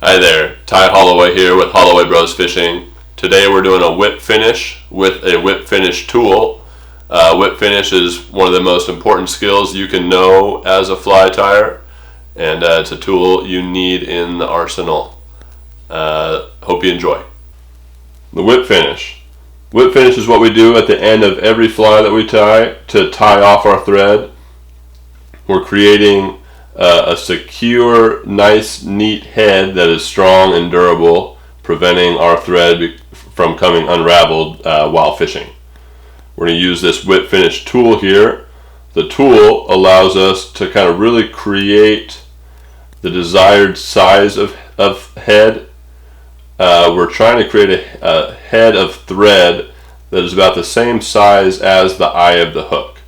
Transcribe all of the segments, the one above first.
Hi there, Ty Holloway here with Holloway Bros Fishing. Today we're doing a whip finish with a whip finish tool. Whip finish is one of the most important skills you can know as a fly tyer, and it's a tool you need in the arsenal. Hope you enjoy. The whip finish. Whip finish is what we do at the end of every fly that we tie to tie off our thread. We're creating a secure, nice, neat head that is strong and durable, preventing our thread from coming unraveled while fishing. We're going to use this whip finish tool here. The tool allows us to kind of really create the desired size of head. We're trying to create a head of thread that is about the same size as the eye of the hook.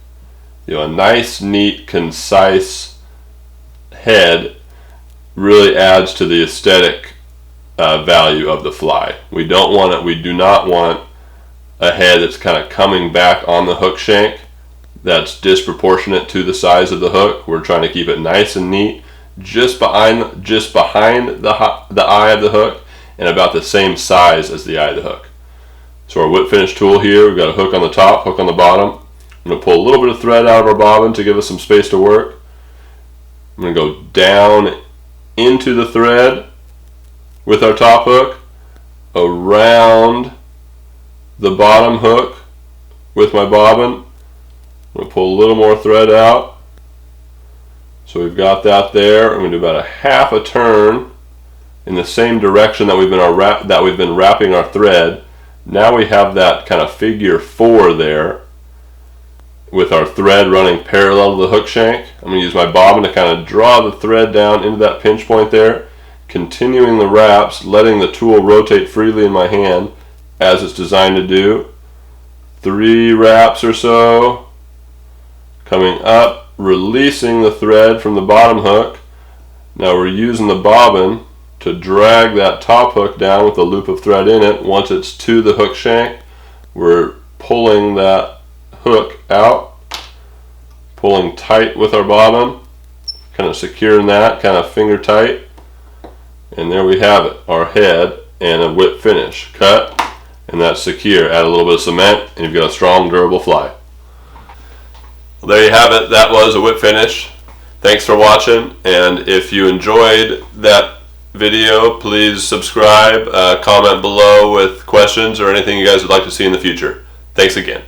A nice, neat, concise head really adds to the aesthetic value of the fly. We do not want a head that's kind of coming back on the hook shank that's disproportionate to the size of the hook. We're trying to keep it nice and neat, just behind the eye of the hook and about the same size as the eye of the hook. So our whip finish tool here, we've got a hook on the top, hook on the bottom. I'm going to pull a little bit of thread out of our bobbin to give us some space to work. I'm going to go down into the thread with our top hook, around the bottom hook with my bobbin. I'm going to pull a little more thread out. So we've got that there. I'm going to do about a half a turn in the same direction that we've been wrapping our thread. Now we have that kind of figure 4 there, with our thread running parallel to the hook shank. I'm going to use my bobbin to kind of draw the thread down into that pinch point there, continuing the wraps, letting the tool rotate freely in my hand as it's designed to do. 3 wraps or so, coming up, releasing the thread from the bottom hook. Now we're using the bobbin to drag that top hook down with a loop of thread in it. Once it's to the hook shank, we're pulling that hook out, pulling tight with our bobbin, kind of securing that, kind of finger tight, and there we have it, our head and a whip finish cut, and that's secure. Add a little bit of cement and you've got a strong, durable fly. Well, there you have it. That was a whip finish. Thanks for watching, and if you enjoyed that video, please subscribe, comment below with questions or anything you guys would like to see in the future. Thanks again.